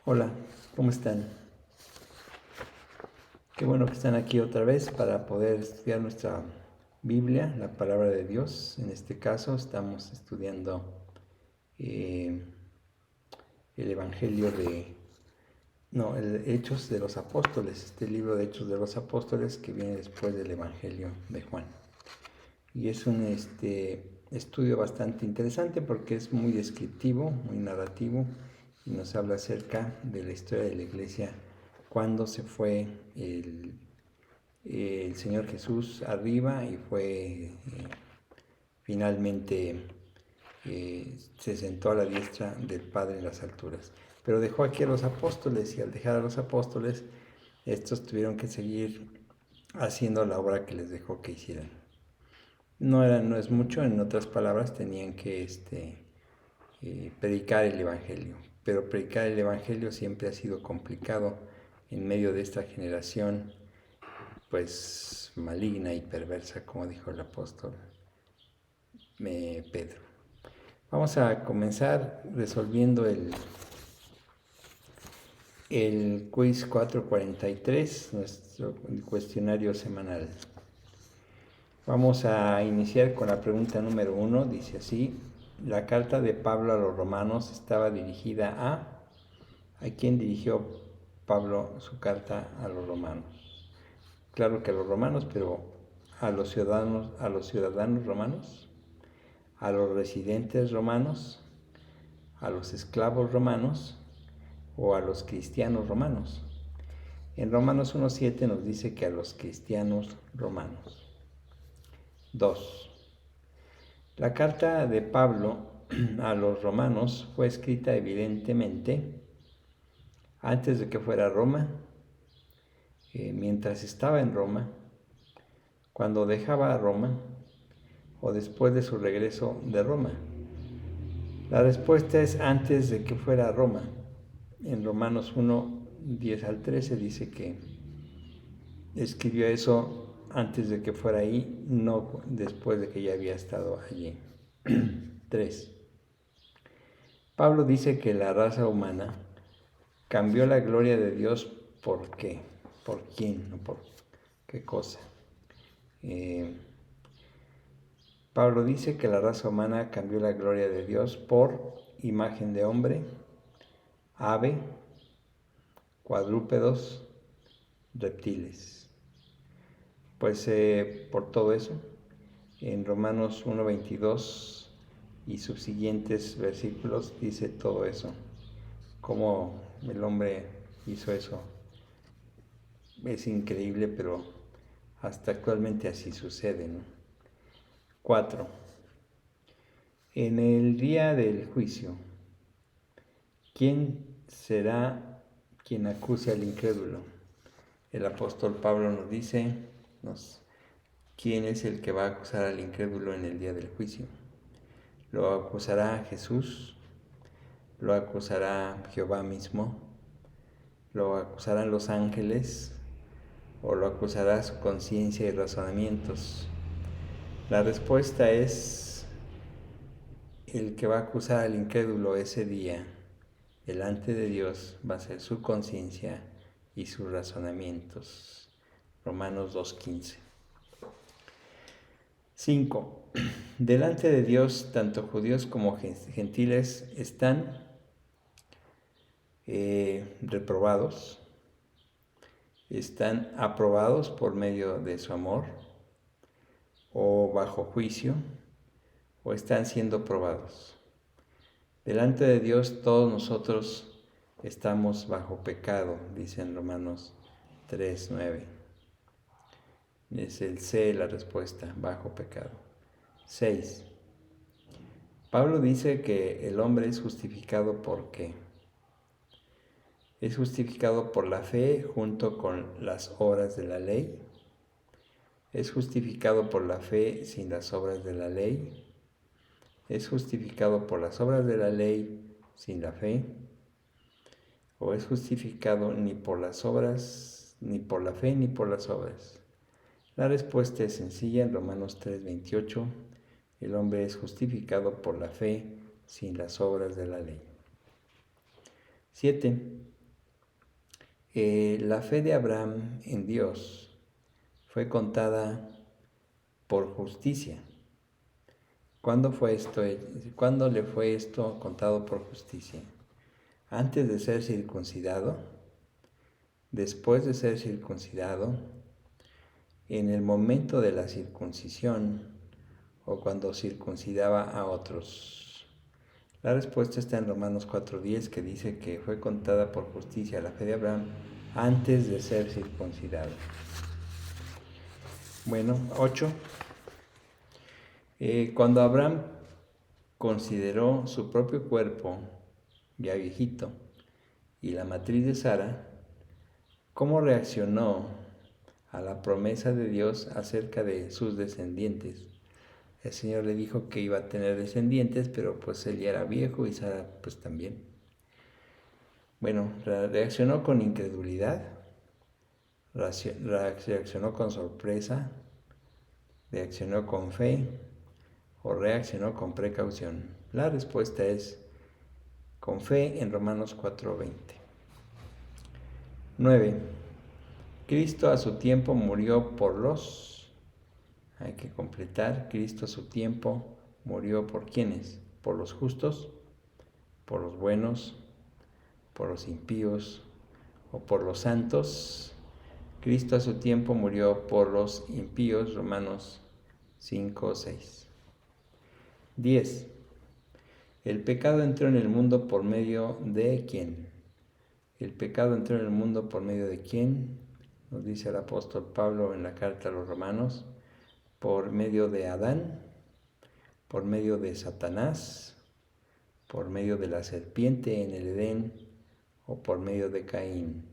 Hola, ¿cómo están? Qué bueno que están aquí otra vez para poder estudiar nuestra Biblia, la palabra de Dios. En este caso estamos estudiando eh, el Evangelio el Hechos de los Apóstoles, este libro de Hechos de los Apóstoles que viene después del Evangelio de Juan. Y es un estudio bastante interesante porque es muy descriptivo, muy narrativo y nos habla acerca de la historia de la iglesia cuando se fue el Señor Jesús arriba y finalmente se sentó a la diestra del Padre en las alturas. Pero dejó aquí a los apóstoles y al dejar a los apóstoles, estos tuvieron que seguir haciendo la obra que les dejó que hicieran. No es mucho, en otras palabras, tenían que predicar el Evangelio. Pero predicar el Evangelio siempre ha sido complicado en medio de esta generación pues maligna y perversa, como dijo el apóstol Pedro. Vamos a comenzar resolviendo el quiz 443, nuestro cuestionario semanal. Vamos a iniciar con la pregunta número 1, dice así: la carta de Pablo a los romanos estaba dirigida ¿a quién dirigió Pablo su carta a los romanos? Claro que a los romanos, pero a los ciudadanos romanos, a los residentes romanos, a los esclavos romanos o a los cristianos romanos. En Romanos 1:7 nos dice que a los cristianos romanos. 2. La carta de Pablo a los romanos fue escrita evidentemente antes de que fuera a Roma, mientras estaba en Roma, cuando dejaba a Roma o después de su regreso de Roma. La respuesta es antes de que fuera a Roma. En Romanos 1:10-13 dice que escribió eso antes de que fuera ahí, no después de que ya había estado allí. 3. Pablo dice que la raza humana cambió la gloria de Dios. ¿Por qué? ¿Por quién? ¿No? ¿Por qué cosa? Pablo dice que la raza humana cambió la gloria de Dios por imagen de hombre, ave, cuadrúpedos, reptiles. Pues por todo eso, en Romanos 1:22 y subsiguientes versículos dice todo eso, cómo el hombre hizo eso. Es increíble, pero hasta actualmente así sucede, ¿no? 4. En el día del juicio, ¿quién será quien acuse al incrédulo? El apóstol Pablo nos dice, ¿quién es el que va a acusar al incrédulo en el día del juicio? ¿Lo acusará Jesús? ¿Lo acusará Jehová mismo? ¿Lo acusarán los ángeles? ¿O lo acusará su conciencia y razonamientos? La respuesta es: el que va a acusar al incrédulo ese día delante de Dios va a ser su conciencia y sus razonamientos. Romanos 2:15. 5. Delante de Dios, tanto judíos como gentiles están reprobados, están aprobados por medio de su amor, o bajo juicio, o están siendo probados. Delante de Dios todos nosotros estamos bajo pecado, dice en Romanos 3:9. Es el C la respuesta, bajo pecado. 6. Pablo dice que el hombre es justificado ¿por qué? Es justificado por la fe junto con las obras de la ley. Es justificado por la fe sin las obras de la ley. Es justificado por las obras de la ley sin la fe. O es justificado ni por las obras, ni por la fe, ni por las obras. La respuesta es sencilla. En Romanos 3:28, el hombre es justificado por la fe sin las obras de la ley. 7. La fe de Abraham en Dios fue contada por justicia. ¿Cuándo fue esto? ¿Cuándo le fue esto contado por justicia? Antes de ser circuncidado, después de ser circuncidado, en el momento de la circuncisión o cuando circuncidaba a otros. La respuesta está en Romanos 4:10, que dice que fue contada por justicia la fe de Abraham antes de ser circuncidado. Bueno, 8. Cuando Abraham consideró su propio cuerpo, ya viejito, y la matriz de Sara, ¿cómo reaccionó a la promesa de Dios acerca de sus descendientes? El Señor le dijo que iba a tener descendientes, pero pues él ya era viejo y Sara pues también. Bueno, reaccionó con incredulidad, reaccionó con sorpresa, reaccionó con fe o reaccionó con precaución. La respuesta es con fe en Romanos 4:20. 9. Cristo a su tiempo murió por los... Hay que completar. Cristo a su tiempo murió por ¿quiénes? Por los justos, por los buenos, por los impíos o por los santos. Cristo a su tiempo murió por los impíos. Romanos 5:6. 10. El pecado entró en el mundo por medio de ¿quién? El pecado entró en el mundo por medio de ¿quién? Nos dice el apóstol Pablo en la carta a los Romanos, por medio de Adán, por medio de Satanás, por medio de la serpiente en el Edén o por medio de Caín.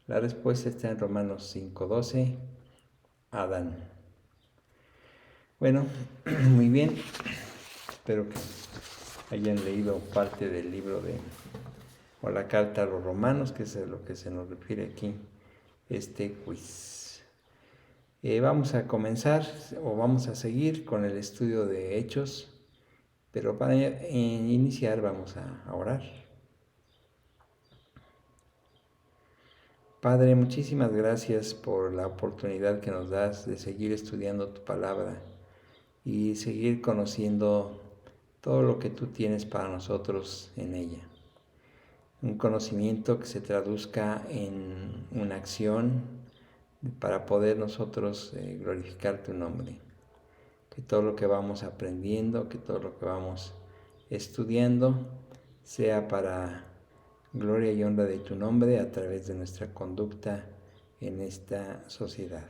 La respuesta está en Romanos 5:12, Adán. Bueno, muy bien, espero que hayan leído parte del libro o la carta a los Romanos, que es a lo que se nos refiere aquí este quiz. Vamos a comenzar o vamos a seguir con el estudio de Hechos, pero para iniciar vamos a orar. Padre, muchísimas gracias por la oportunidad que nos das de seguir estudiando tu palabra y seguir conociendo todo lo que tú tienes para nosotros en ella. Un conocimiento que se traduzca en una acción para poder nosotros glorificar tu nombre. Que todo lo que vamos aprendiendo, que todo lo que vamos estudiando sea para gloria y honra de tu nombre a través de nuestra conducta en esta sociedad.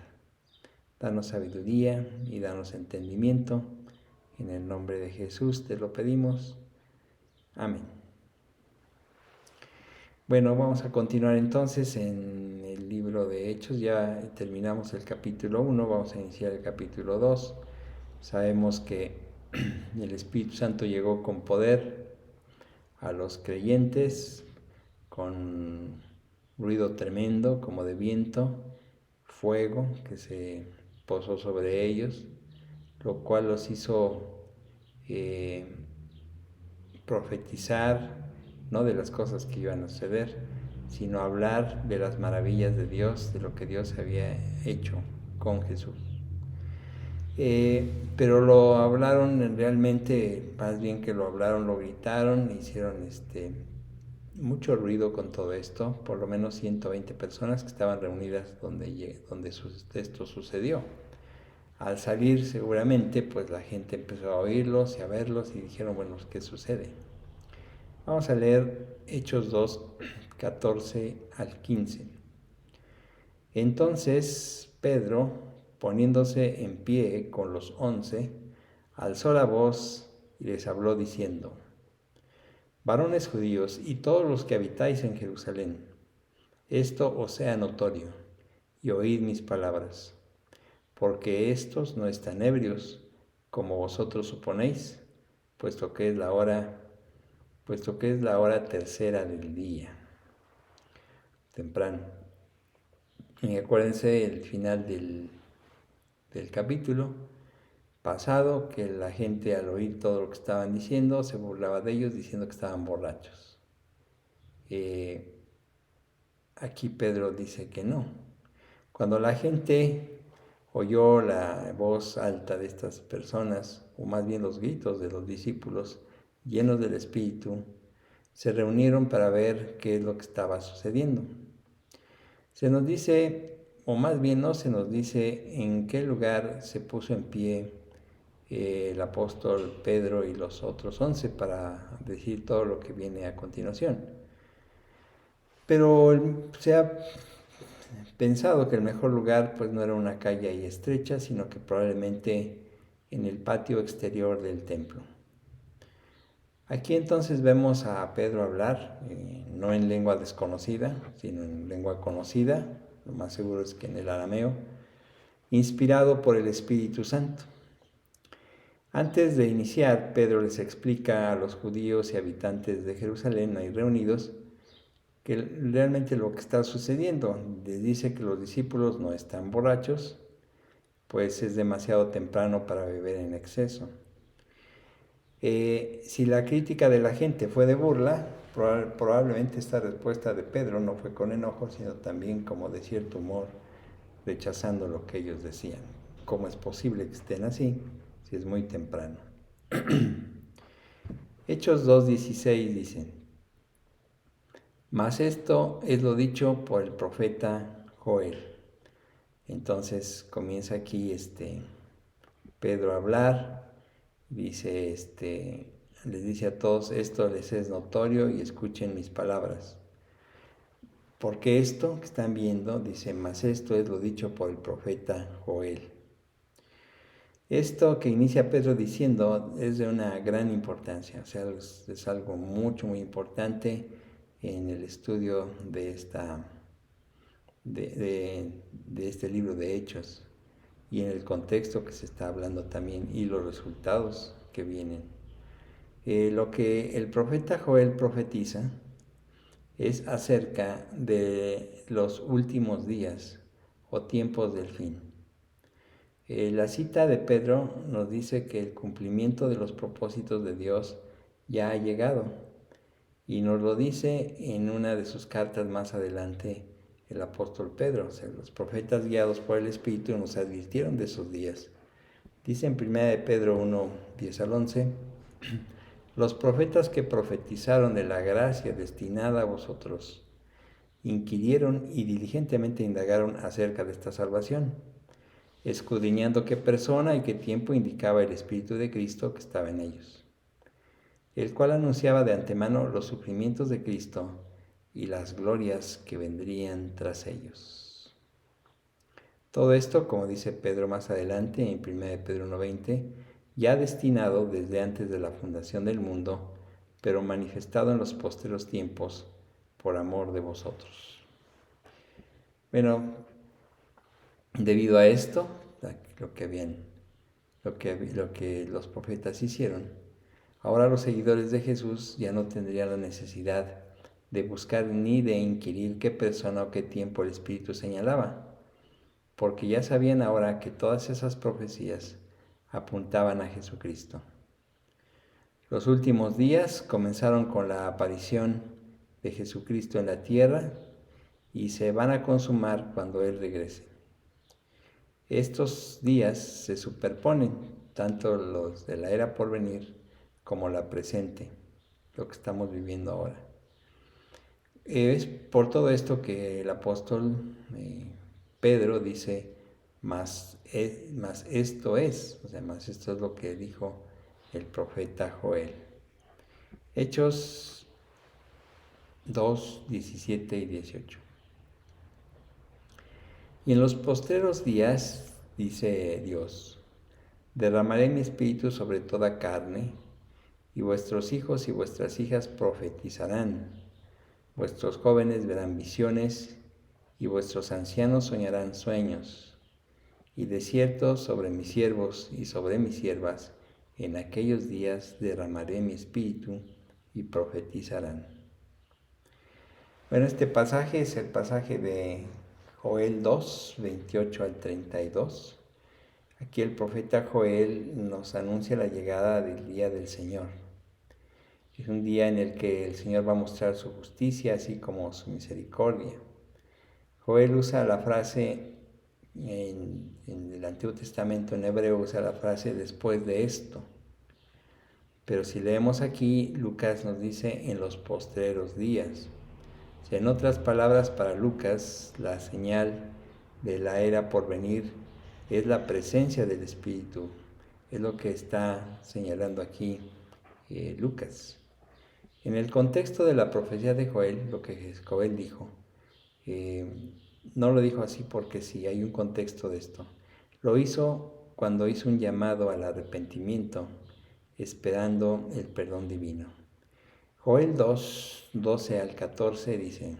Danos sabiduría y danos entendimiento. En el nombre de Jesús te lo pedimos. Amén. Bueno, vamos a continuar entonces en el libro de Hechos. Ya terminamos el capítulo 1, vamos a iniciar el capítulo 2. Sabemos que el Espíritu Santo llegó con poder a los creyentes, con ruido tremendo como de viento, fuego que se posó sobre ellos, lo cual los hizo profetizar no de las cosas que iban a suceder, sino hablar de las maravillas de Dios, de lo que Dios había hecho con Jesús. Pero lo hablaron realmente, más bien que lo hablaron, lo gritaron, hicieron mucho ruido con todo esto, por lo menos 120 personas que estaban reunidas donde esto sucedió. Al salir seguramente, pues la gente empezó a oírlos y a verlos y dijeron, bueno, ¿qué sucede? Vamos a leer Hechos 2, 14 al 15. Entonces Pedro, poniéndose en pie con los 11, alzó la voz y les habló diciendo: Varones judíos y todos los que habitáis en Jerusalén, esto os sea notorio, y oíd mis palabras, porque éstos no están ebrios, como vosotros suponéis, puesto que es la hora tercera del día, temprano. Y acuérdense el final del capítulo pasado, que la gente al oír todo lo que estaban diciendo se burlaba de ellos diciendo que estaban borrachos. aquí Pedro dice que no. Cuando la gente oyó la voz alta de estas personas, o más bien los gritos de los discípulos, llenos del Espíritu, se reunieron para ver qué es lo que estaba sucediendo. Se nos dice, o más bien no se nos dice, en qué lugar se puso en pie el apóstol Pedro y los otros 11 para decir todo lo que viene a continuación. Pero se ha pensado que el mejor lugar pues no era una calle ahí estrecha, sino que probablemente en el patio exterior del templo. Aquí entonces vemos a Pedro hablar, no en lengua desconocida, sino en lengua conocida, lo más seguro es que en el arameo, inspirado por el Espíritu Santo. Antes de iniciar, Pedro les explica a los judíos y habitantes de Jerusalén ahí reunidos que realmente lo que está sucediendo. Les dice que los discípulos no están borrachos, pues es demasiado temprano para beber en exceso. Si la crítica de la gente fue de burla, probablemente esta respuesta de Pedro no fue con enojo, sino también como de cierto humor, rechazando lo que ellos decían. ¿Cómo es posible que estén así si es muy temprano? Hechos 2:16 dicen: mas esto es lo dicho por el profeta Joel. Entonces comienza aquí Pedro a hablar, dice les dice a todos: esto les es notorio y escuchen mis palabras. Porque esto que están viendo, dice, mas esto es lo dicho por el profeta Joel. Esto que inicia Pedro diciendo es de una gran importancia, o sea, es algo muy importante en el estudio de este libro de Hechos y en el contexto que se está hablando también y los resultados que vienen. Lo que el profeta Joel profetiza es acerca de los últimos días o tiempos del fin. La cita de Pedro nos dice que el cumplimiento de los propósitos de Dios ya ha llegado, y nos lo dice en una de sus cartas más adelante el apóstol Pedro. O sea, los profetas guiados por el Espíritu nos advirtieron de esos días. Dice en 1 de Pedro 1, 10 al 11, los profetas que profetizaron de la gracia destinada a vosotros inquirieron y diligentemente indagaron acerca de esta salvación, escudriñando qué persona y qué tiempo indicaba el Espíritu de Cristo que estaba en ellos, el cual anunciaba de antemano los sufrimientos de Cristo y las glorias que vendrían tras ellos. Todo esto, como dice Pedro más adelante en 1 de Pedro 1:20, ya destinado desde antes de la fundación del mundo, pero manifestado en los posteros tiempos por amor de vosotros. Bueno, debido a esto, lo que los profetas hicieron, ahora los seguidores de Jesús ya no tendrían la necesidad de buscar ni de inquirir qué persona o qué tiempo el Espíritu señalaba, porque ya sabían ahora que todas esas profecías apuntaban a Jesucristo. Los últimos días comenzaron con la aparición de Jesucristo en la tierra y se van a consumar cuando Él regrese. Estos días se superponen, tanto los de la era por venir como la presente, lo que estamos viviendo ahora. Es por todo esto que el apóstol Pedro dice, más esto es, o sea, más esto es lo que dijo el profeta Joel. Hechos 2, 17 y 18. Y en los postreros días, dice Dios, derramaré mi espíritu sobre toda carne, y vuestros hijos y vuestras hijas profetizarán, vuestros jóvenes verán visiones, y vuestros ancianos soñarán sueños. Y de cierto sobre mis siervos y sobre mis siervas, en aquellos días derramaré mi espíritu, y profetizarán. Bueno, este pasaje es el pasaje de Joel 2, 28 al 32. Aquí el profeta Joel nos anuncia la llegada del día del Señor. Es un día en el que el Señor va a mostrar su justicia, así como su misericordia. Joel usa la frase, en el Antiguo Testamento en hebreo usa la frase después de esto. Pero si leemos aquí, Lucas nos dice en los postreros días. O sea, en otras palabras, para Lucas, la señal de la era por venir es la presencia del Espíritu. Es lo que está señalando aquí Lucas. En el contexto de la profecía de Joel, lo que Joel dijo, no lo dijo así porque sí, hay un contexto de esto. Lo hizo cuando hizo un llamado al arrepentimiento, esperando el perdón divino. Joel 2, 12 al 14 dice,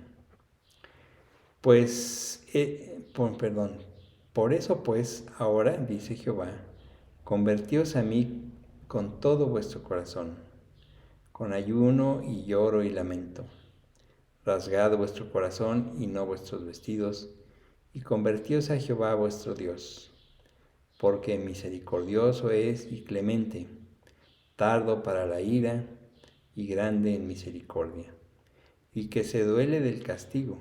por eso pues, ahora, dice Jehová, convertíos a mí con todo vuestro corazón, con ayuno y lloro y lamento. Rasgad vuestro corazón y no vuestros vestidos, y convertíos a Jehová vuestro Dios, porque misericordioso es y clemente, tardo para la ira y grande en misericordia, y que se duele del castigo.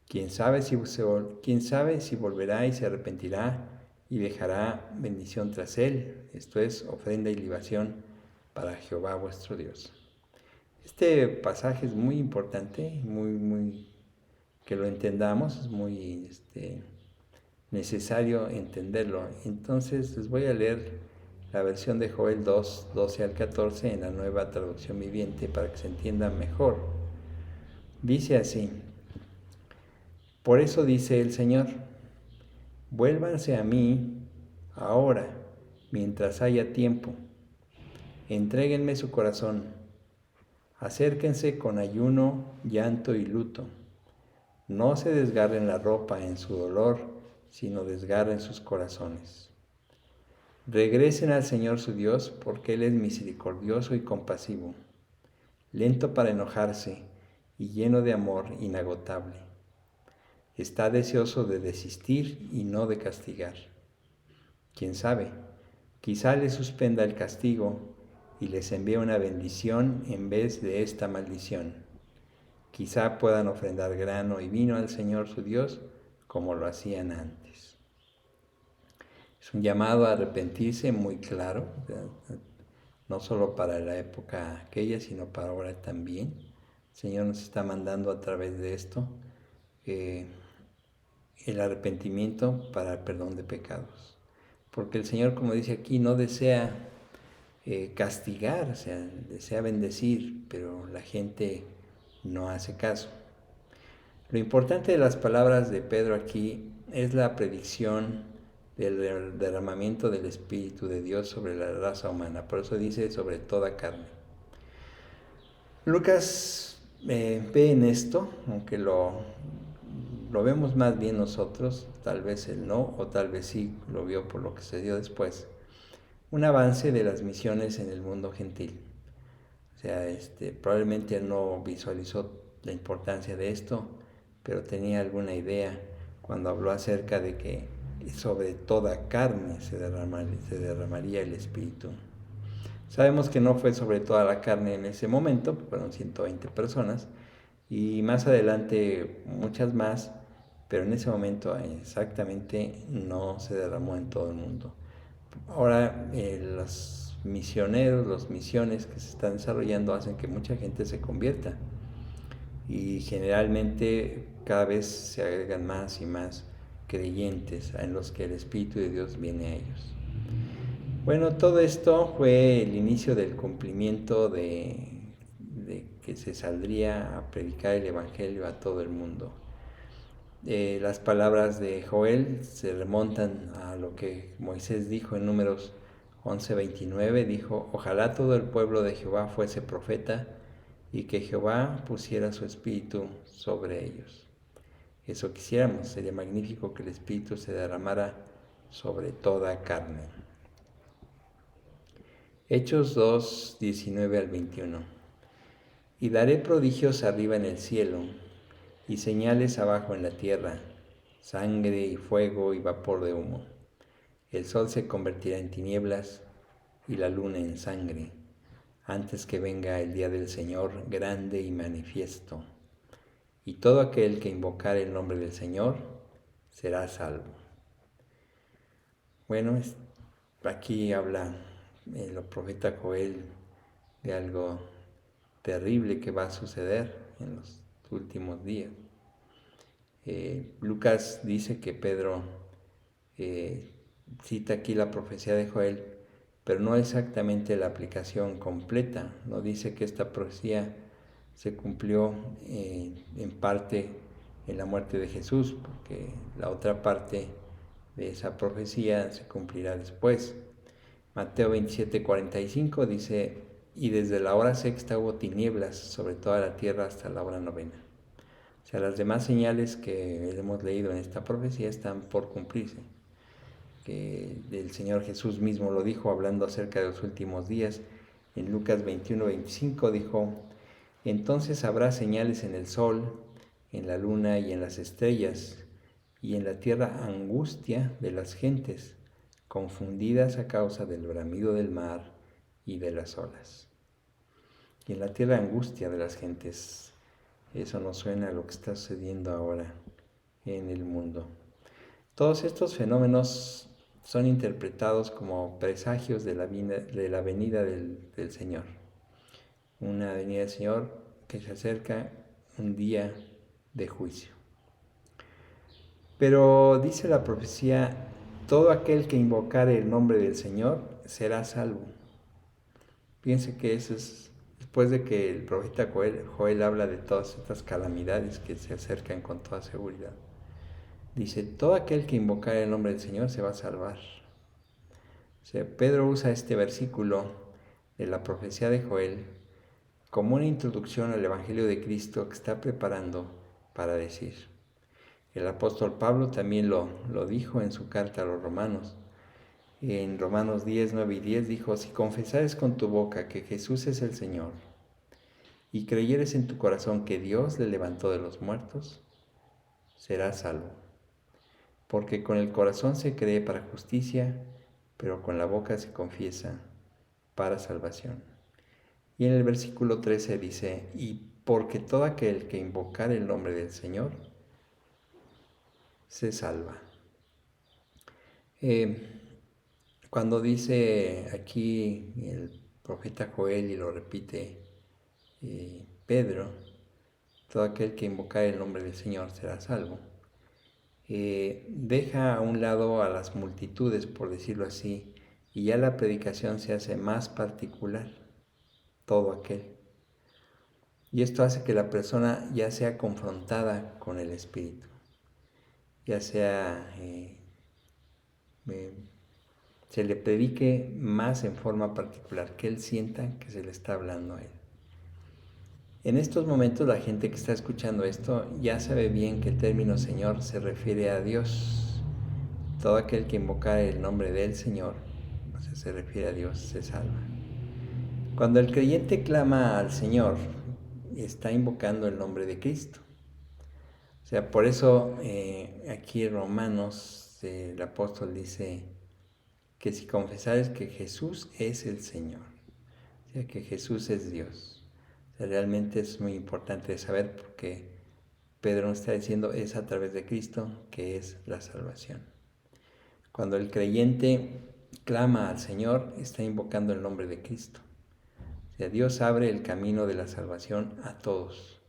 ¿Quién sabe si volverá y se arrepentirá y dejará bendición tras él? Esto es ofrenda y libación para Jehová vuestro Dios. Este pasaje es muy importante, muy que lo entendamos, es muy necesario entenderlo. Entonces les voy a leer la versión de Joel 2, 12 al 14 en la Nueva Traducción Viviente para que se entienda mejor. Dice así: por eso dice el Señor, vuélvanse a mí ahora, mientras haya tiempo. Entréguenme su corazón. Acérquense con ayuno, llanto y luto. No se desgarren la ropa en su dolor, sino desgarren sus corazones. Regresen al Señor su Dios, porque Él es misericordioso y compasivo, lento para enojarse y lleno de amor inagotable. Está deseoso de desistir y no de castigar. ¿Quién sabe? Quizá les suspenda el castigo y les envíe una bendición en vez de esta maldición. Quizá puedan ofrendar grano y vino al Señor su Dios como lo hacían antes. Es un llamado a arrepentirse muy claro, no solo para la época aquella, sino para ahora también. El Señor nos está mandando a través de esto el arrepentimiento para el perdón de pecados. Porque el Señor, como dice aquí, no desea castigar, o sea, desea bendecir, pero la gente no hace caso. Lo importante de las palabras de Pedro aquí es la predicción del derramamiento del Espíritu de Dios sobre la raza humana. Por eso dice sobre toda carne. Lucas ve en esto, aunque lo vemos más bien nosotros, tal vez él no, o tal vez sí lo vio por lo que se dio después, un avance de las misiones en el mundo gentil. O sea, probablemente él no visualizó la importancia de esto, pero tenía alguna idea cuando habló acerca de que sobre toda carne se derramaría el Espíritu. Sabemos que no fue sobre toda la carne en ese momento, fueron 120 personas, y más adelante muchas más, pero en ese momento exactamente no se derramó en todo el mundo. Ahora los misioneros, las misiones que se están desarrollando hacen que mucha gente se convierta y generalmente cada vez se agregan más y más creyentes en los que el Espíritu de Dios viene a ellos. Bueno, todo esto fue el inicio del cumplimiento de que se saldría a predicar el Evangelio a todo el mundo. Las palabras de Joel se remontan a lo que Moisés dijo en Números 11:29, dijo: ojalá todo el pueblo de Jehová fuese profeta y que Jehová pusiera su espíritu sobre ellos. Eso quisiéramos, sería magnífico que el espíritu se derramara sobre toda carne. Hechos 2, 19 al 21. Y daré prodigios arriba en el cielo, y señales abajo en la tierra, sangre y fuego y vapor de humo. El sol se convertirá en tinieblas y la luna en sangre, antes que venga el día del Señor grande y manifiesto. y todo aquel que invocare el nombre del Señor será salvo. Bueno, aquí habla el profeta Joel de algo terrible que va a suceder en los últimos días. Lucas dice que Pedro cita aquí la profecía de Joel, pero no exactamente la aplicación completa. No dice que esta profecía se cumplió en parte en la muerte de Jesús, porque la otra parte de esa profecía se cumplirá después. Mateo 27:45 dice: y desde la hora sexta hubo tinieblas sobre toda la tierra hasta la hora novena. O sea, las demás señales que hemos leído en esta profecía están por cumplirse. Que el Señor Jesús mismo lo dijo hablando acerca de los últimos días. En Lucas 21:25 dijo: entonces habrá señales en el sol, en la luna y en las estrellas, y en la tierra angustia de las gentes, confundidas a causa del bramido del mar y de las olas. Y en la tierra angustia de las gentes, eso nos suena a lo que está sucediendo ahora en el mundo. Todos estos fenómenos son interpretados como presagios de la venida del Señor. Una venida del Señor que se acerca, un día de juicio. Pero dice la profecía: todo aquel que invocare el nombre del Señor será salvo. Piense que eso es después de que el profeta Joel habla de todas estas calamidades que se acercan con toda seguridad. Dice: todo aquel que invocare el nombre del Señor se va a salvar. O sea, Pedro usa este versículo de la profecía de Joel como una introducción al Evangelio de Cristo que está preparando para decir. El apóstol Pablo también lo dijo en su carta a los romanos. En Romanos 10, 9 y 10 dijo: si confesares con tu boca que Jesús es el Señor y creyeres en tu corazón que Dios le levantó de los muertos, serás salvo. Porque con el corazón se cree para justicia, pero con la boca se confiesa para salvación. Y en el versículo 13 dice: y porque todo aquel que invocare el nombre del Señor se salva. Cuando dice aquí el profeta Joel, y lo repite Pedro, todo aquel que invocare el nombre del Señor será salvo, deja a un lado a las multitudes, por decirlo así, y ya la predicación se hace más particular, todo aquel. Y esto hace que la persona ya sea confrontada con el Espíritu, ya sea se le predique más en forma particular, que él sienta que se le está hablando a él. En estos momentos la gente que está escuchando esto ya sabe bien que el término Señor se refiere a Dios. Todo aquel que invoca el nombre del Señor, o sea, se refiere a Dios, se salva. Cuando el creyente clama al Señor, está invocando el nombre de Cristo. O sea, por eso aquí en Romanos el apóstol dice que si confesares que Jesús es el Señor, o sea, que Jesús es Dios. O sea, realmente es muy importante saber, porque Pedro nos está diciendo es a través de Cristo que es la salvación. Cuando el creyente clama al Señor, está invocando el nombre de Cristo. O sea, Dios abre el camino de la salvación a todos,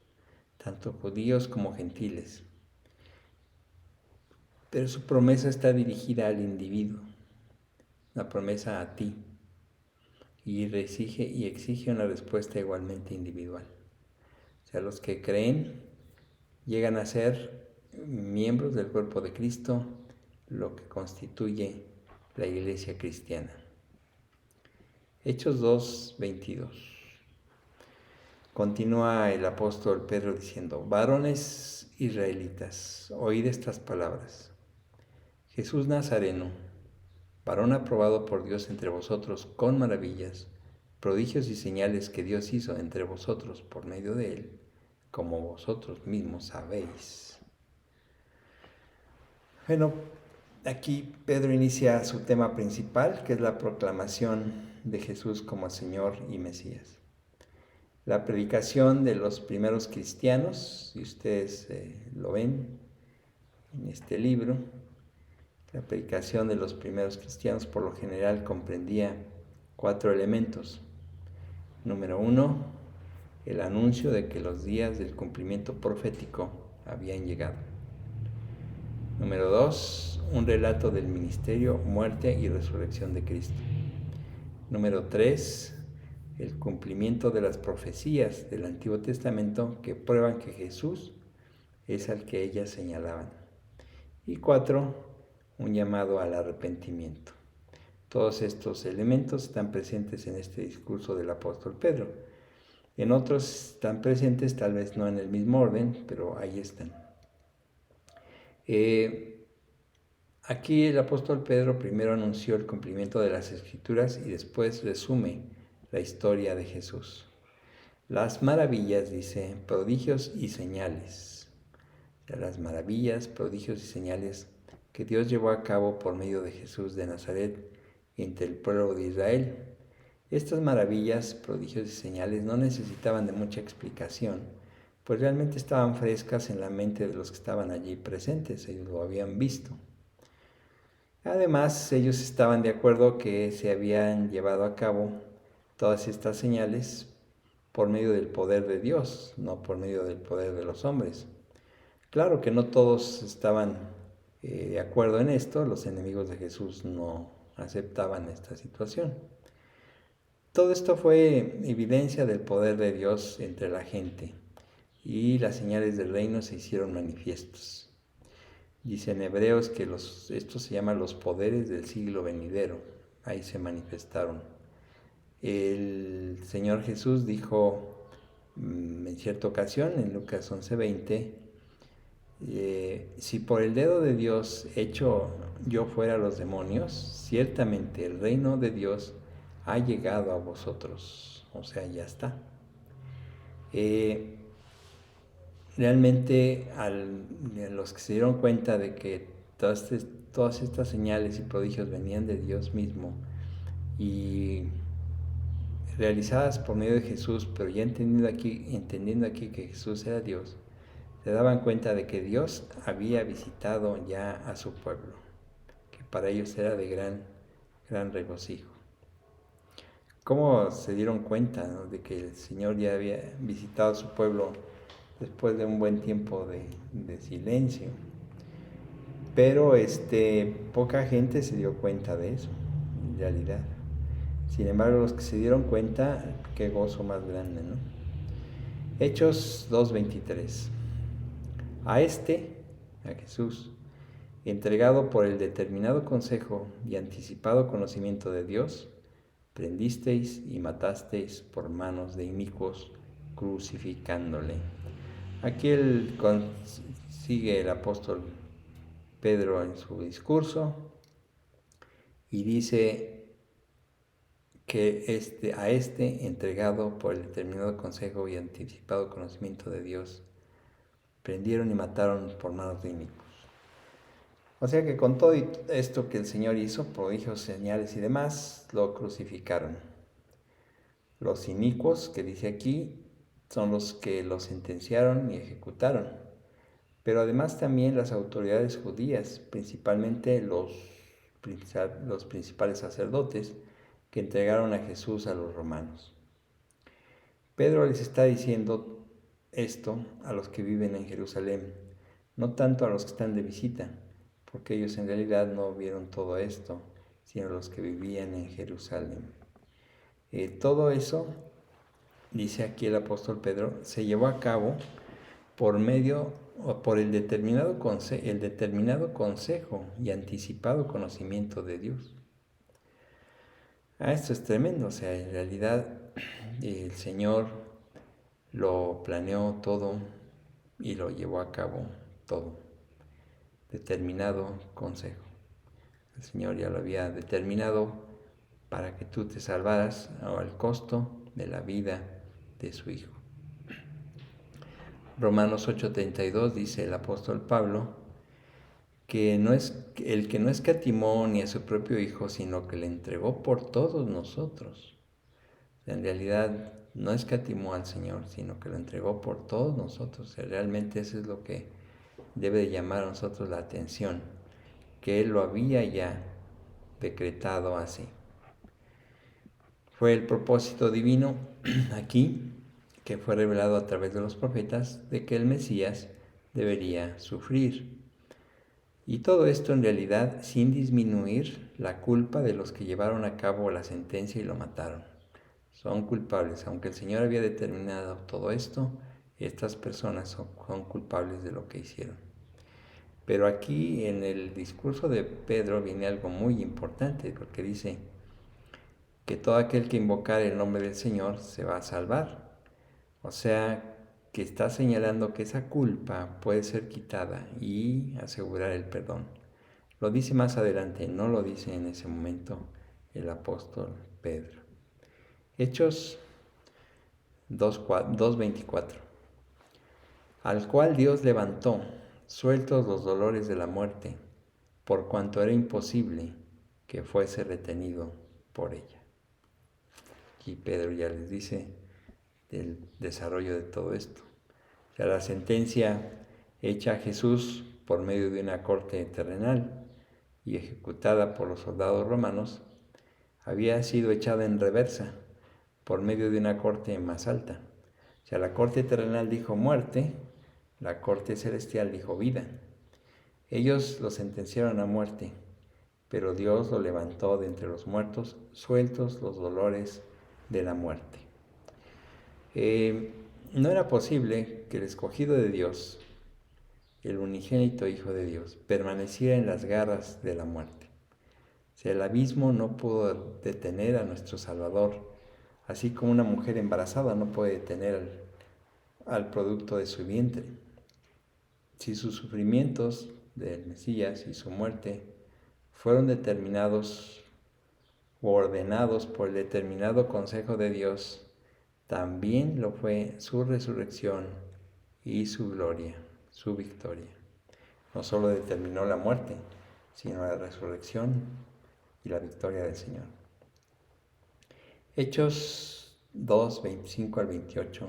tanto judíos como gentiles. Pero su promesa está dirigida al individuo, la promesa a ti, y exige una respuesta igualmente individual. O sea, los que creen llegan a ser miembros del cuerpo de Cristo, lo que constituye la iglesia cristiana. Hechos 2:22. Continúa el apóstol Pedro diciendo: varones israelitas, oíd estas palabras. Jesús Nazareno, varón aprobado por Dios entre vosotros con maravillas, prodigios y señales que Dios hizo entre vosotros por medio de él, como vosotros mismos sabéis. Bueno, aquí Pedro inicia su tema principal, que es la proclamación de Jesús como Señor y Mesías. La predicación de los primeros cristianos, si ustedes lo ven en este libro, la predicación de los primeros cristianos por lo general comprendía 4 elementos. Número 1, el anuncio de que los días del cumplimiento profético habían llegado. Número 2, un relato del ministerio, muerte y resurrección de Cristo. Número 3, el cumplimiento de las profecías del Antiguo Testamento que prueban que Jesús es al que ellas señalaban. Y 4, un llamado al arrepentimiento. Todos estos elementos están presentes en este discurso del apóstol Pedro. En otros están presentes, tal vez no en el mismo orden, pero ahí están. Aquí el apóstol Pedro primero anunció el cumplimiento de las Escrituras y después resume la historia de Jesús. Las maravillas, dice, prodigios y señales. Las maravillas, prodigios y señales que Dios llevó a cabo por medio de Jesús de Nazaret entre el pueblo de Israel. Estas maravillas, prodigios y señales no necesitaban de mucha explicación, pues realmente estaban frescas en la mente de los que estaban allí presentes, ellos lo habían visto. Además, ellos estaban de acuerdo que se habían llevado a cabo todas estas señales por medio del poder de Dios, no por medio del poder de los hombres. Claro que no todos estaban de acuerdo en esto, los enemigos de Jesús no aceptaban esta situación. Todo esto fue evidencia del poder de Dios entre la gente y las señales del reino se hicieron manifiestos. Dice en Hebreos que esto se llama los poderes del siglo venidero, ahí se manifestaron. El Señor Jesús dijo en cierta ocasión, en Lucas 11:20, si por el dedo de Dios hecho yo fuera los demonios, ciertamente el reino de Dios ha llegado a vosotros. O sea, ya está. Realmente los que se dieron cuenta de que todas estas señales y prodigios venían de Dios mismo y realizadas por medio de Jesús, pero ya entendiendo aquí que Jesús era Dios, se daban cuenta de que Dios había visitado ya a su pueblo, que para ellos era de gran regocijo. ¿Cómo se dieron cuenta, ¿no?, de que el Señor ya había visitado a su pueblo después de un buen tiempo de silencio? Pero poca gente se dio cuenta de eso, en realidad. Sin embargo, los que se dieron cuenta, qué gozo más grande, ¿no? Hechos 2:23. A Jesús, entregado por el determinado consejo y anticipado conocimiento de Dios, prendisteis y matasteis por manos de inicuos, crucificándole. Aquí sigue el apóstol Pedro en su discurso y dice que a entregado por el determinado consejo y anticipado conocimiento de Dios, prendieron y mataron por manos de inicuos. O sea que con todo esto que el Señor hizo, prodigios, señales y demás, lo crucificaron. Los inicuos, que dice aquí, son los que lo sentenciaron y ejecutaron. Pero además también las autoridades judías, principalmente los principales sacerdotes, que entregaron a Jesús a los romanos. Pedro les está diciendo esto a los que viven en Jerusalén, no tanto a los que están de visita, porque ellos en realidad no vieron todo esto, sino a los que vivían en Jerusalén. Todo eso, dice aquí el apóstol Pedro, se llevó a cabo por el determinado consejo y anticipado conocimiento de Dios. Esto es tremendo, o sea, en realidad el Señor lo planeó todo y lo llevó a cabo todo. Determinado consejo. El Señor ya lo había determinado para que tú te salvaras al costo de la vida de su Hijo. Romanos 8:32 dice el apóstol Pablo que el que no escatimó ni a su propio Hijo, sino que le entregó por todos nosotros. En realidad no escatimó al Señor, sino que lo entregó por todos nosotros. Realmente eso es lo que debe de llamar a nosotros la atención, que Él lo había ya decretado así. Fue el propósito divino aquí, que fue revelado a través de los profetas, de que el Mesías debería sufrir. Y todo esto en realidad sin disminuir la culpa de los que llevaron a cabo la sentencia y lo mataron. Son culpables, aunque el Señor había determinado todo esto, estas personas son culpables de lo que hicieron. Pero aquí en el discurso de Pedro viene algo muy importante, porque dice que todo aquel que invocar el nombre del Señor se va a salvar. O sea, que está señalando que esa culpa puede ser quitada y asegurar el perdón. Lo dice más adelante, no lo dice en ese momento el apóstol Pedro. Hechos 2:24. Al cual Dios levantó, sueltos los dolores de la muerte, por cuanto era imposible que fuese retenido por ella. Aquí Pedro ya les dice del desarrollo de todo esto. O sea, la sentencia hecha a Jesús por medio de una corte terrenal y ejecutada por los soldados romanos, había sido echada en reversa por medio de una corte más alta. O sea, la corte terrenal dijo muerte, la corte celestial dijo vida. Ellos lo sentenciaron a muerte, pero Dios lo levantó de entre los muertos, sueltos los dolores de la muerte. No era posible que el escogido de Dios, el unigénito Hijo de Dios, permaneciera en las garras de la muerte. O sea, el abismo no pudo detener a nuestro Salvador, así como una mujer embarazada no puede detener al producto de su vientre. Si sus sufrimientos del Mesías y su muerte fueron determinados o ordenados por el determinado consejo de Dios, también lo fue su resurrección y su gloria, su victoria. No solo determinó la muerte, sino la resurrección y la victoria del Señor. Hechos 2, 25 al 28.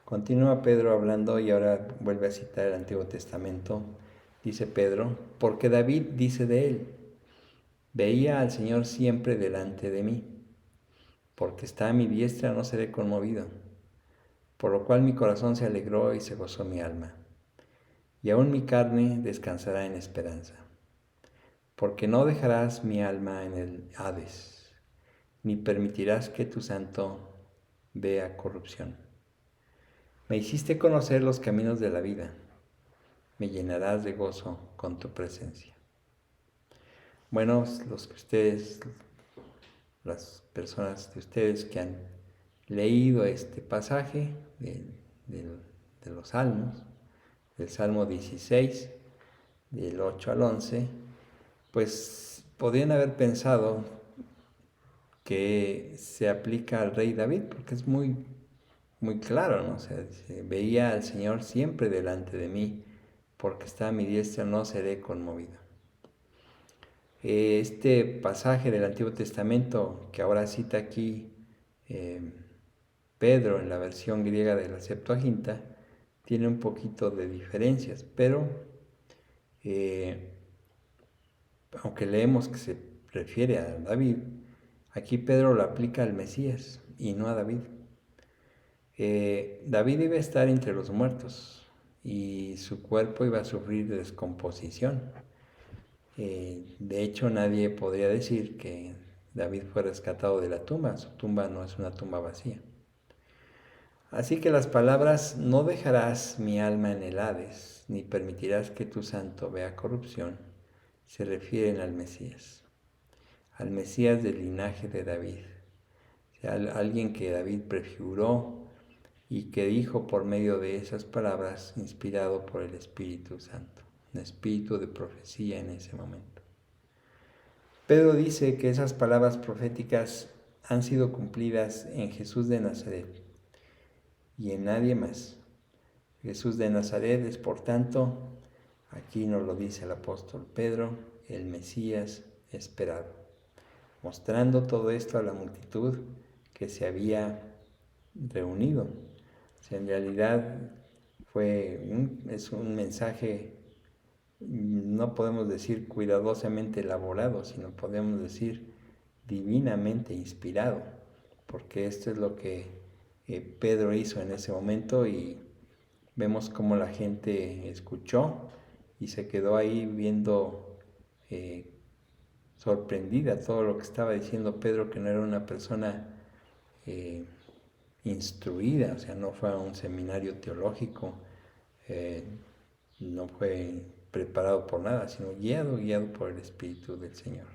Continúa Pedro hablando y ahora vuelve a citar el Antiguo Testamento. Dice Pedro, porque David dice de él, veía al Señor siempre delante de mí, porque está a mi diestra no seré conmovido, por lo cual mi corazón se alegró y se gozó mi alma, y aún mi carne descansará en esperanza, porque no dejarás mi alma en el Hades, ni permitirás que tu santo vea corrupción. Me hiciste conocer los caminos de la vida, me llenarás de gozo con tu presencia. Bueno, las personas de ustedes que han leído este pasaje de los Salmos, del Salmo 16, del 8 al 11, pues podrían haber pensado que se aplica al rey David, porque es muy claro, ¿no? O sea, dice, veía al Señor siempre delante de mí, porque está a mi diestra, no seré conmovido. Este pasaje del Antiguo Testamento, que ahora cita aquí Pedro en la versión griega de la Septuaginta, tiene un poquito de diferencias, pero aunque leemos que se refiere a David, aquí Pedro lo aplica al Mesías y no a David. David iba a estar entre los muertos y su cuerpo iba a sufrir descomposición. De hecho, nadie podría decir que David fue rescatado de la tumba. Su tumba no es una tumba vacía. Así que las palabras, no dejarás mi alma en el Hades, ni permitirás que tu santo vea corrupción, se refieren al Mesías del linaje de David. O sea, alguien que David prefiguró y que dijo por medio de esas palabras, inspirado por el Espíritu Santo, un espíritu de profecía en ese momento. Pedro dice que esas palabras proféticas han sido cumplidas en Jesús de Nazaret y en nadie más. Jesús de Nazaret es, por tanto, aquí nos lo dice el apóstol Pedro, el Mesías esperado, mostrando todo esto a la multitud que se había reunido. O sea, en realidad es un mensaje, no podemos decir cuidadosamente elaborado, sino podemos decir divinamente inspirado, porque esto es lo que Pedro hizo en ese momento y vemos cómo la gente escuchó y se quedó ahí viendo sorprendida todo lo que estaba diciendo Pedro, que no era una persona eh, instruida, o sea, no fue a un seminario teológico, eh, no fue preparado por nada, sino guiado por el Espíritu del Señor.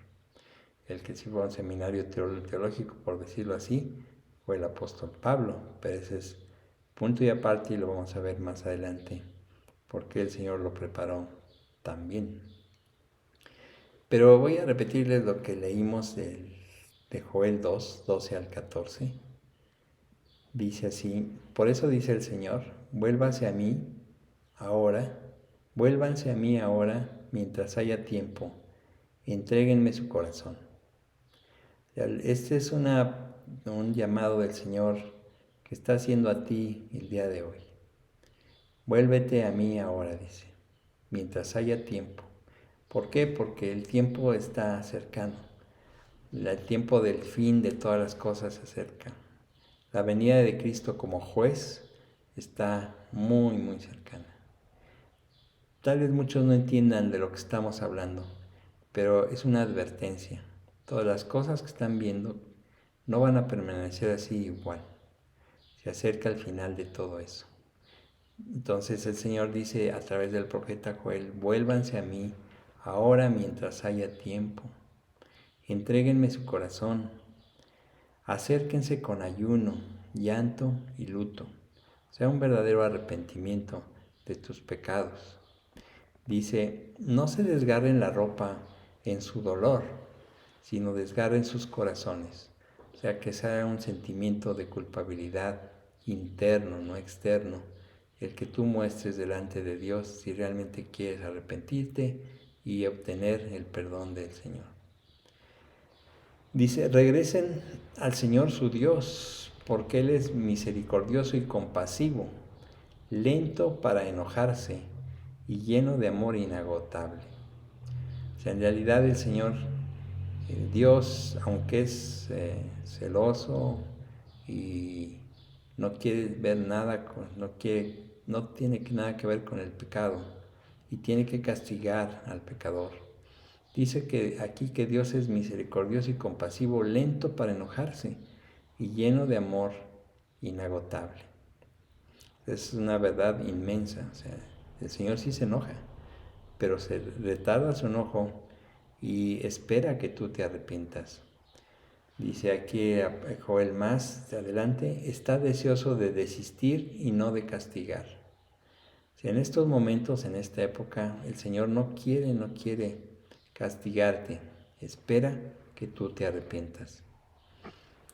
El que sí fue a un seminario teológico, por decirlo así, fue el apóstol Pablo, pero ese es punto y aparte y lo vamos a ver más adelante, porque el Señor lo preparó también. Pero voy a repetirles lo que leímos de Joel 2, 12 al 14. Dice así: por eso dice el Señor, vuélvanse a mí ahora mientras haya tiempo, entréguenme su corazón. Este es un llamado del Señor que está haciendo a ti el día de hoy. Vuélvete a mí ahora, dice, mientras haya tiempo. ¿Por qué? Porque el tiempo está cercano. El tiempo del fin de todas las cosas se acerca. La venida de Cristo como juez está muy, muy cercana. Tal vez muchos no entiendan de lo que estamos hablando, pero es una advertencia. Todas las cosas que están viendo no van a permanecer así igual. Se acerca el final de todo eso. Entonces el Señor dice a través del profeta Joel: vuélvanse a mí ahora mientras haya tiempo. Entréguenme su corazón. Acérquense con ayuno, llanto y luto. Sea un verdadero arrepentimiento de tus pecados. Dice: no se desgarren la ropa en su dolor, sino desgarren sus corazones. O sea, que sea un sentimiento de culpabilidad interno, no externo, el que tú muestres delante de Dios si realmente quieres arrepentirte y obtener el perdón del Señor. Dice: regresen al Señor su Dios, porque Él es misericordioso y compasivo, lento para enojarse y lleno de amor inagotable. O sea, en realidad el Señor, Dios, aunque es celoso y no quiere ver nada, no tiene nada que ver con el pecado y tiene que castigar al pecador. Dice que aquí que Dios es misericordioso y compasivo, lento para enojarse y lleno de amor inagotable. Es una verdad inmensa. O sea, el Señor sí se enoja, pero se retarda su enojo y espera que tú te arrepientas. Dice aquí Joel más adelante: está deseoso de desistir y no de castigar. O sea, en estos momentos, en esta época, el Señor no quiere castigarte, espera que tú te arrepientas.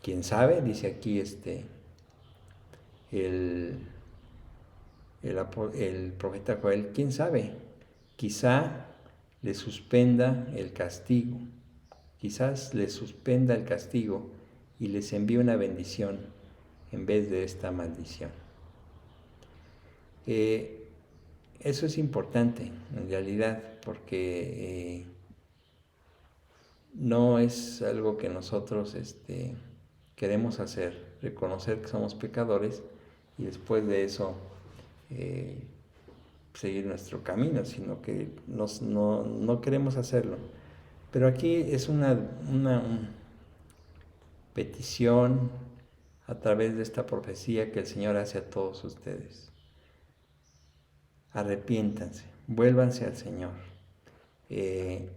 ¿Quién sabe? Dice aquí el profeta Joel, ¿quién sabe? Quizá le suspenda el castigo, quizás le suspenda el castigo y les envíe una bendición en vez de esta maldición. Eso es importante en realidad, porque no es algo que nosotros queremos hacer, reconocer que somos pecadores y después de eso seguir nuestro camino, sino que no queremos hacerlo. Pero aquí es una petición a través de esta profecía que el Señor hace a todos ustedes. Arrepiéntanse, vuélvanse al Señor. El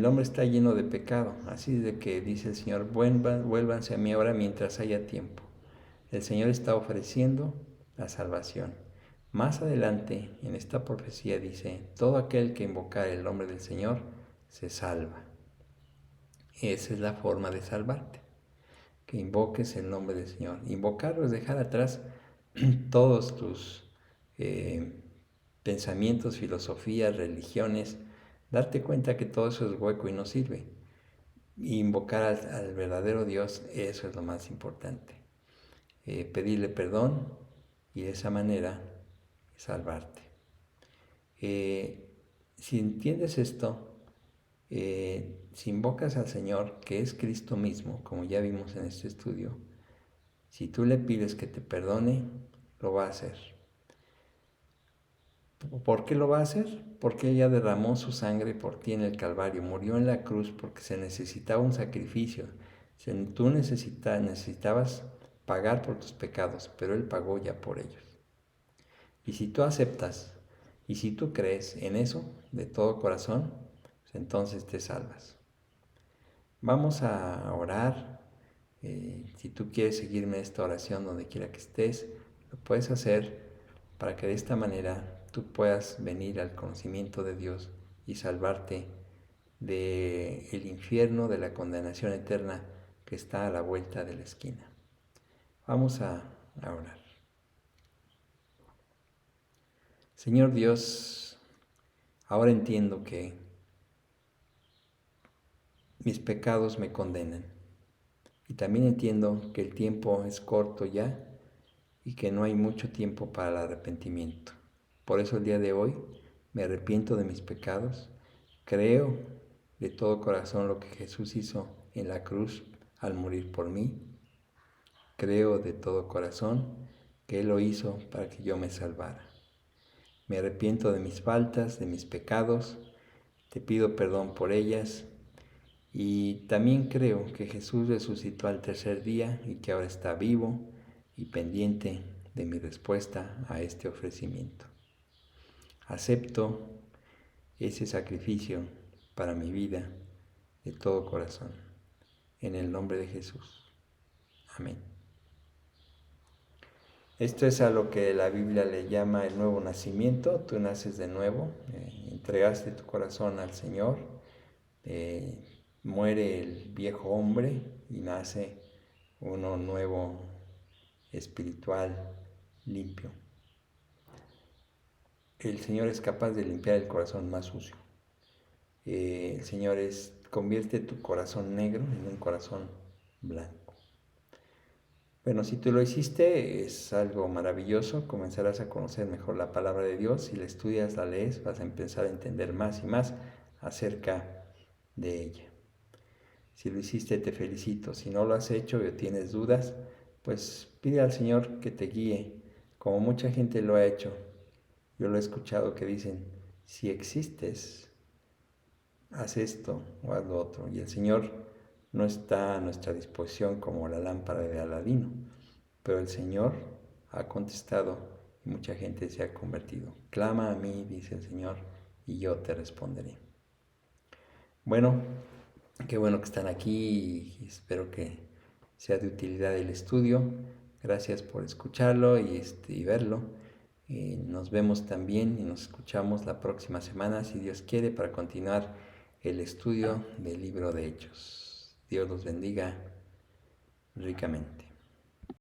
hombre está lleno de pecado, así de que dice el Señor: vuélvanse a mí ahora mientras haya tiempo. El Señor está ofreciendo la salvación. Más adelante en esta profecía dice: todo aquel que invocar el nombre del Señor se salva. Esa es la forma de salvarte, que invoques el nombre del Señor. Invocarlo es dejar atrás todos tus pensamientos, filosofías, religiones, darte cuenta que todo eso es hueco y no sirve. invocar al verdadero Dios, eso es lo más importante. Pedirle perdón y de esa manera salvarte. Si entiendes esto, si invocas al Señor, que es Cristo mismo, como ya vimos en este estudio, si tú le pides que te perdone, lo va a hacer. ¿Por qué lo va a hacer? Porque ella derramó su sangre por ti en el Calvario, murió en la cruz porque se necesitaba un sacrificio. Tú necesitabas pagar por tus pecados, pero Él pagó ya por ellos. Y si tú aceptas y si tú crees en eso de todo corazón, pues entonces te salvas. Vamos a orar. Si tú quieres seguirme esta oración donde quiera que estés, lo puedes hacer para que de esta manera tú puedas venir al conocimiento de Dios y salvarte del infierno, de la condenación eterna que está a la vuelta de la esquina. Vamos a orar. Señor Dios, ahora entiendo que mis pecados me condenan y también entiendo que el tiempo es corto ya y que no hay mucho tiempo para el arrepentimiento. Por eso el día de hoy me arrepiento de mis pecados, creo de todo corazón lo que Jesús hizo en la cruz al morir por mí, creo de todo corazón que Él lo hizo para que yo me salvara. Me arrepiento de mis faltas, de mis pecados, te pido perdón por ellas y también creo que Jesús resucitó al tercer día y que ahora está vivo y pendiente de mi respuesta a este ofrecimiento. Acepto ese sacrificio para mi vida de todo corazón. En el nombre de Jesús. Amén. Esto es a lo que la Biblia le llama el nuevo nacimiento. Tú naces de nuevo, entregaste tu corazón al Señor, muere el viejo hombre y nace uno nuevo, espiritual, limpio. El Señor es capaz de limpiar el corazón más sucio. El Señor convierte tu corazón negro en un corazón blanco. Bueno, si tú lo hiciste, es algo maravilloso, comenzarás a conocer mejor la palabra de Dios. Si la estudias, la lees, vas a empezar a entender más y más acerca de ella. Si lo hiciste, te felicito. Si no lo has hecho o tienes dudas, pues pide al Señor que te guíe, como mucha gente lo ha hecho. Yo lo he escuchado que dicen, si existes, haz esto o haz lo otro. Y el Señor no está a nuestra disposición como la lámpara de Aladino, pero el Señor ha contestado y mucha gente se ha convertido. Clama a mí, dice el Señor, y yo te responderé. Bueno, qué bueno que están aquí y espero que sea de utilidad el estudio. Gracias por escucharlo y verlo. Nos vemos también y nos escuchamos la próxima semana, si Dios quiere, para continuar el estudio del libro de Hechos. Dios los bendiga ricamente.